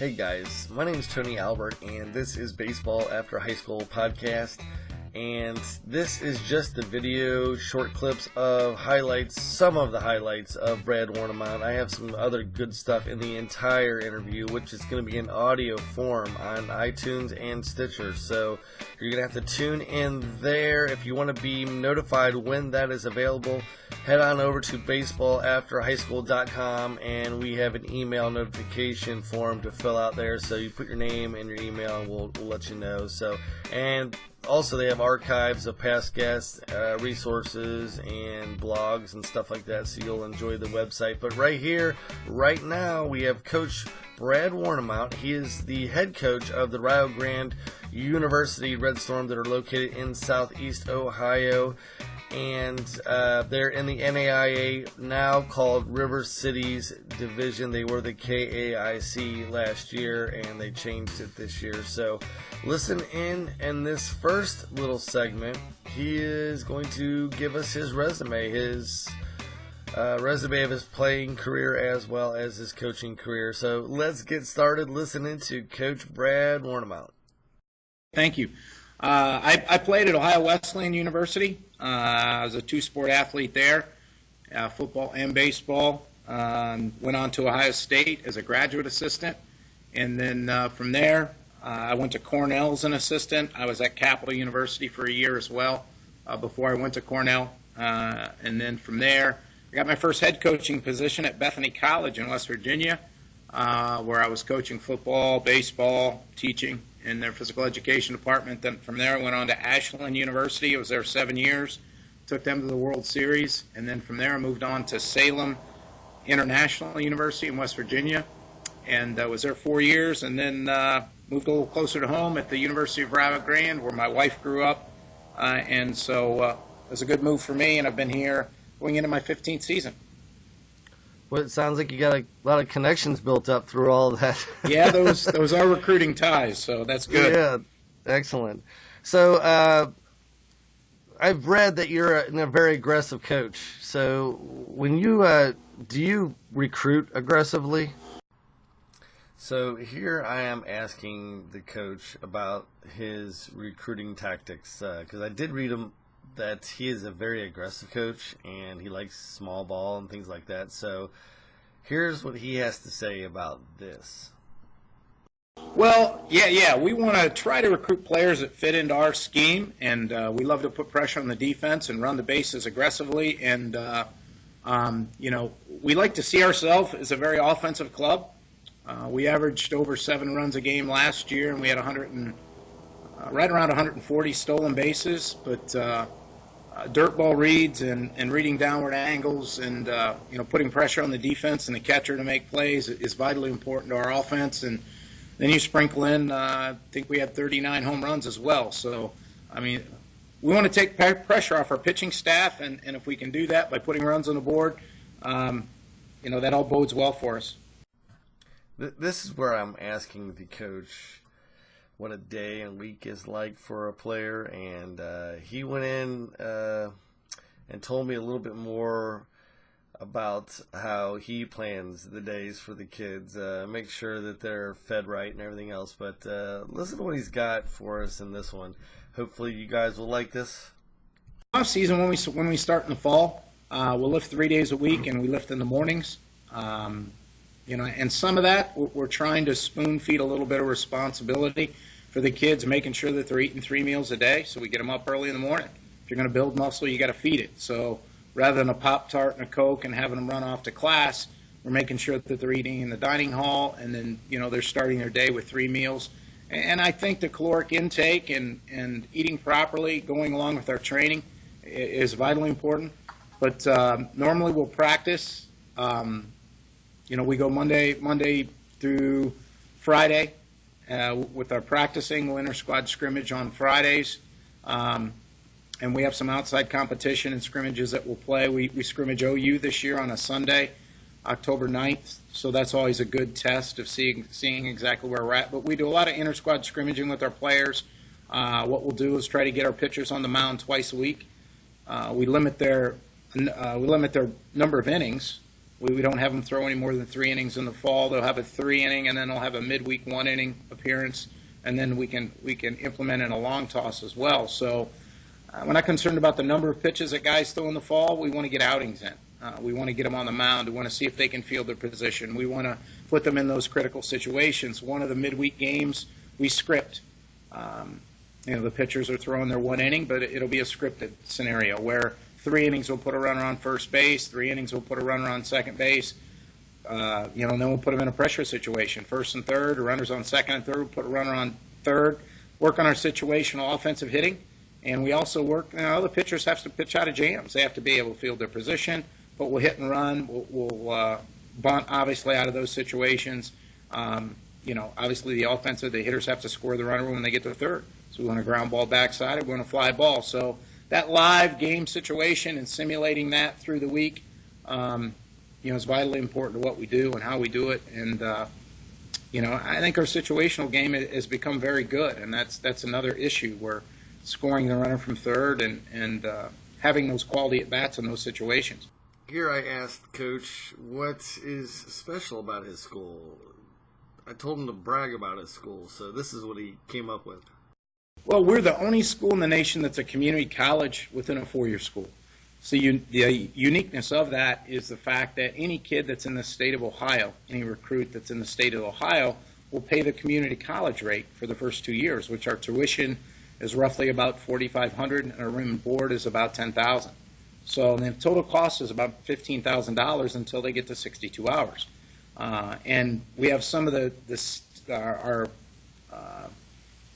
Hey guys, my name is Tony Albert, and this is Baseball After High School podcast. And this is just the video short clips of highlights, some of the highlights of Brad Warnimont. I have some other good stuff in the entire interview, which is going to be in audio form on iTunes and Stitcher. So you're going to have to tune in there. If you want to be notified when that is available, head on over to baseballafterhighschool.com, and we have an email notification form to fill out there. So you put your name and your email, and we'll let you know. And also, they have archives of past guests, resources, and blogs and stuff like that, so you'll enjoy the website. But right here, right now, we have Coach Brad Warnimont. He is the head coach of the Rio Grande University Red Storm that are located in southeast Ohio. And they're in the NAIA, now called River Cities Division. They were the KAIC last year, and they changed it this year. So listen in this first little segment. He is going to give us his resume, resume of his playing career as well as his coaching career. So let's get started listening to Coach Brad Warnimont. Thank you. I played at Ohio Wesleyan University. I was a two-sport athlete there, football and baseball. Went on to Ohio State as a graduate assistant. And then from there, I went to Cornell as an assistant. I was at Capital University for a year as well before I went to Cornell. And then from there, I got my first head coaching position at Bethany College in West Virginia, where I was coaching football, baseball, teaching in their physical education department. Then from there, I went on to Ashland University. I was there 7 years, took them to the World Series. And then from there, I moved on to Salem International University in West Virginia, and was there 4 years. And then moved a little closer to home at the University of Rio Grande, where my wife grew up. And so it was a good move for me, and I've been here going into my 15th season. Well, it sounds like you got a lot of connections built up through all of that. Yeah, those are recruiting ties, so that's good. Yeah, excellent. So I've read that you're a very aggressive coach. So when you do you recruit aggressively? So here I am asking the coach about his recruiting tactics, because I did read him that he is a very aggressive coach and he likes small ball and things like that. So here's what he has to say about this. Well, yeah, we want to try to recruit players that fit into our scheme, and we love to put pressure on the defense and run the bases aggressively. And we like to see ourselves as a very offensive club. We averaged over 7 runs a game last year, and we had right around 140 stolen bases. But dirt ball reads and reading downward angles and putting pressure on the defense and the catcher to make plays is vitally important to our offense. And then you sprinkle in, I think we had 39 home runs as well. So, I mean, we want to take pressure off our pitching staff, and if we can do that by putting runs on the board, that all bodes well for us. This is where I'm asking the coach what a day and week is like for a player, and he went in and told me a little bit more about how he plans the days for the kids, make sure that they're fed right and everything else. But listen to what he's got for us in this one. Hopefully you guys will like this. Off season, when we start in the fall, we'll lift 3 days a week, and we lift in the mornings. And some of that we're trying to spoon feed a little bit of responsibility for the kids, making sure that they're eating 3 meals a day. So we get them up early in the morning. If you're going to build muscle, you got to feed it. So rather than a Pop-Tart and a Coke and having them run off to class, we're making sure that they're eating in the dining hall, and then they're starting their day with 3 meals. And I think the caloric intake and eating properly, going along with our training, is vitally important. But normally we'll practice. We go Monday through Friday with our practicing. We'll inter-squad scrimmage on Fridays. And we have some outside competition and scrimmages that we'll play. We scrimmage OU this year on a Sunday, October 9th. So that's always a good test of seeing exactly where we're at. But we do a lot of inter-squad scrimmaging with our players. What we'll do is try to get our pitchers on the mound 2 times a week. We limit their number of innings We don't have them throw any more than 3 innings in the fall. They'll have a 3-inning, and then they'll have a midweek 1-inning appearance, and then we can implement in a long toss as well. So we're not concerned about the number of pitches that guys throw in the fall. We want to get outings in. We want to get them on the mound. We want to see if they can field their position. We want to put them in those critical situations. One of the midweek games, we script. The pitchers are throwing their 1 inning, but it'll be a scripted scenario where 3 innings will put a runner on first base, 3 innings will put a runner on second base, and then we'll put them in a pressure situation. First and third, the runners on second and third, we'll put a runner on third, work on our situational offensive hitting, and we also work, the pitchers have to pitch out of jams. They have to be able to field their position, but we'll hit and run, we'll bunt, obviously, out of those situations. Obviously the offensive, the hitters have to score the runner when they get to third. So we want a ground ball backside, we want a fly ball. So that live game situation and simulating that through the week, is vitally important to what we do and how we do it. And, I think our situational game has become very good, and that's another issue where scoring the runner from third and having those quality at-bats in those situations. Here I asked Coach what is special about his school. I told him to brag about his school, so this is what he came up with. Well, we're the only school in the nation that's a community college within a 4-year school. So the uniqueness of that is the fact that any kid that's in the state of Ohio, any recruit that's in the state of Ohio, will pay the community college rate for the first 2 years, which our tuition is roughly about $4,500, and our room and board is about $10,000. So the total cost is about $15,000 until they get to 62 hours. And we have some of our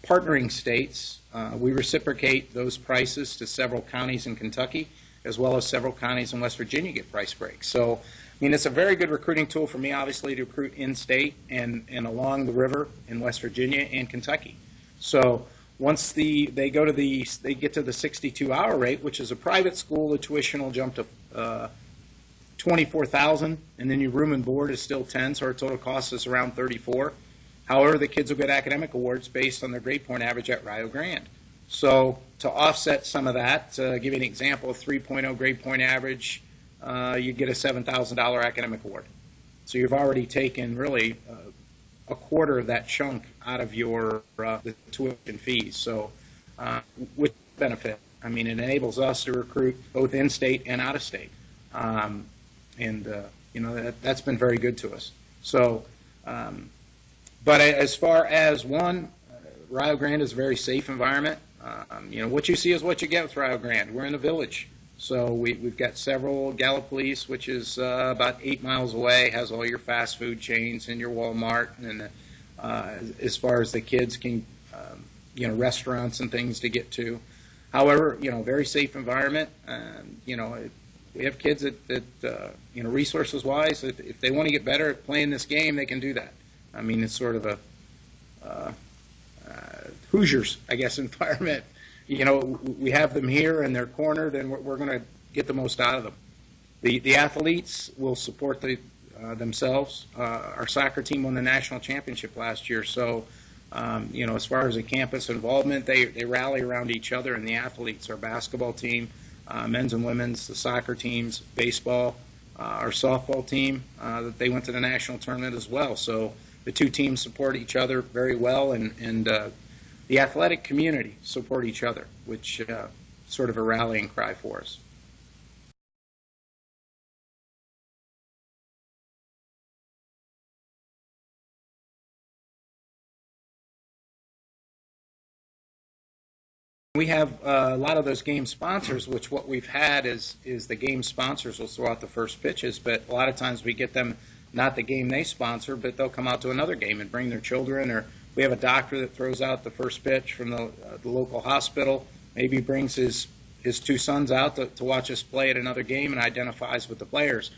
partnering states. We reciprocate those prices to several counties in Kentucky, as well as several counties in West Virginia get price breaks. So, it's a very good recruiting tool for me, obviously, to recruit in-state and along the river in West Virginia and Kentucky. So once they get to the 62-hour rate, which is a private school, the tuition will jump to $24,000, and then your room and board is still $10,000, so our total cost is around $34,000. However, the kids will get academic awards based on their grade point average at Rio Grande. So to offset some of that, to give you an example, a 3.0 grade point average, you get a $7,000 academic award. So you've already taken really a quarter of that chunk out of your the tuition fees. So with benefit, it enables us to recruit both in-state and out-of-state. That's been very good to us. So, but as far as Rio Grande is a very safe environment. What you see is what you get with Rio Grande. We're in a village. So we've got several Gallipolis, which is about 8 miles away, has all your fast food chains and your Walmart, and as far as the kids can, restaurants and things to get to. However, very safe environment. We have kids that resources-wise, if they want to get better at playing this game, they can do that. It's sort of a Hoosiers, I guess, environment. We have them here and they're cornered, and we're going to get the most out of them. The athletes will support themselves. Our soccer team won the national championship last year, so as far as the campus involvement, they rally around each other, and the athletes, our basketball team, men's and women's, the soccer teams, baseball, our softball team, they went to the national tournament as well. So the two teams support each other very well, and the athletic community support each other, which sort of a rallying cry for us. We have a lot of those game sponsors, which what we've had is the game sponsors will throw out the first pitches, but a lot of times we get them not the game they sponsor, but they'll come out to another game and bring their children, or we have a doctor that throws out the first pitch from the local hospital, maybe brings his 2 sons out to watch us play at another game and identifies with the players.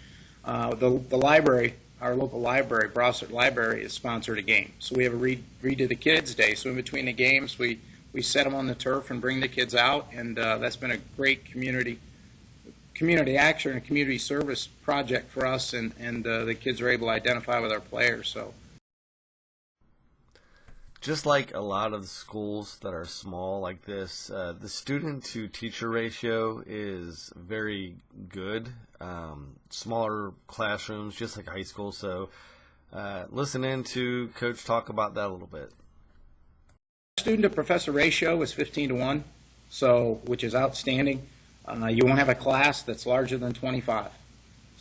The library, our local library, Brossart Library, has sponsored a game. So we have a Read to the Kids Day. So in between the games, we set them on the turf and bring the kids out, and that's been a great community action and community service project for us, and the kids are able to identify with our players. So, Just like a lot of the schools that are small like this, the student to teacher ratio is very good. Smaller classrooms, just like high school. So listen in to Coach talk about that a little bit. Student to professor ratio is 15-1, so which is outstanding. You won't have a class that's larger than 25.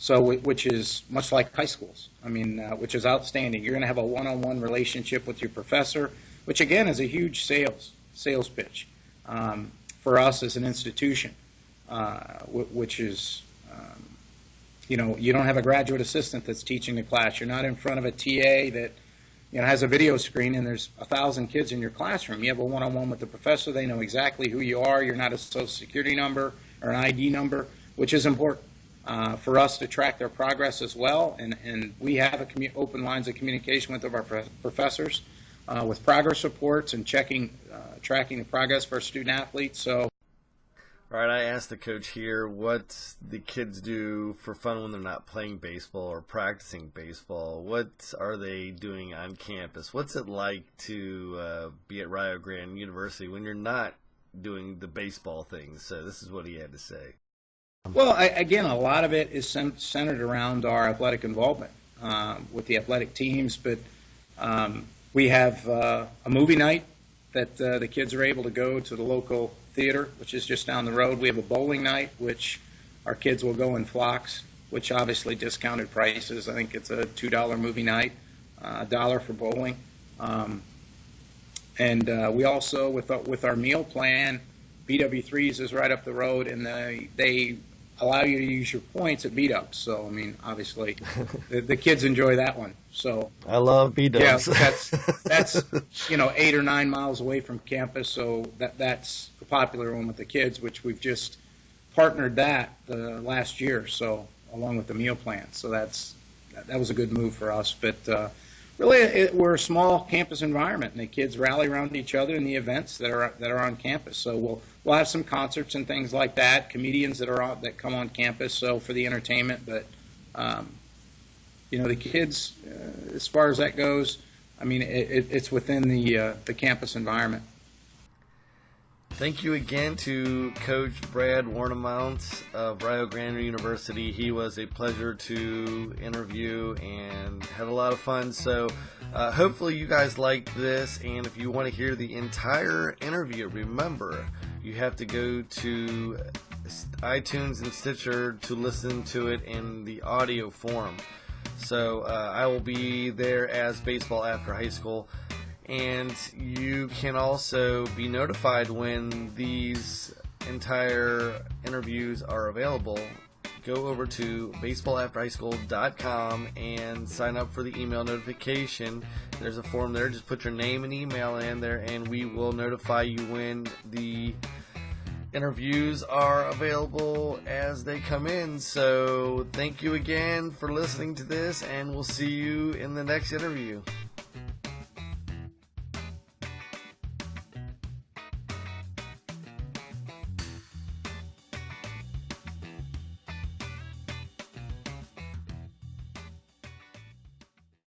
So, which is much like high schools. I mean, which is outstanding. You're going to have a one-on-one relationship with your professor, which again is a huge sales pitch for us as an institution. Which is, you don't have a graduate assistant that's teaching the class. You're not in front of a TA that has a video screen and there's 1,000 kids in your classroom. You have a one-on-one with the professor. They know exactly who you are. You're not a social security number or an ID number, which is important. For us to track their progress as well, and we have open lines of communication with our professors with progress reports and tracking the progress for our student athletes. So, all right, I asked the coach here what the kids do for fun when they're not playing baseball or practicing baseball. What are they doing on campus? What's it like to be at Rio Grande University when you're not doing the baseball things? So this is what he had to say. Well, again, a lot of it is centered around our athletic involvement with the athletic teams, but we have a movie night that the kids are able to go to the local theater, which is just down the road. We have a bowling night, which our kids will go in flocks, which obviously discounted prices. I think it's a $2 movie night, $1 for bowling. And we also, with our meal plan, BW3s is right up the road, and they allow you to use your points at beat-ups. So, I mean, obviously, the kids enjoy that one. So I love beat-ups. Yeah, that's 8 or 9 miles away from campus, so that's a popular one with the kids, which we've just partnered that last year, so along with the meal plan. So that was a good move for us. But really, we're a small campus environment, and the kids rally around each other in the events that are on campus. So we'll have some concerts and things like that, comedians that come on campus. So for the entertainment, but the kids, as far as that goes, I mean, it's within the campus environment. Thank you again to Coach Brad Warnimont of Rio Grande University. He was a pleasure to interview and had a lot of fun. So hopefully you guys liked this. And if you want to hear the entire interview, remember, you have to go to iTunes and Stitcher to listen to it in the audio form. So I will be there as Baseball After High School. And you can also be notified when these entire interviews are available. Go over to baseballafterhighschool.com and sign up for the email notification. There's a form there. Just put your name and email in there, and we will notify you when the interviews are available as they come in. So thank you again for listening to this, and we'll see you in the next interview.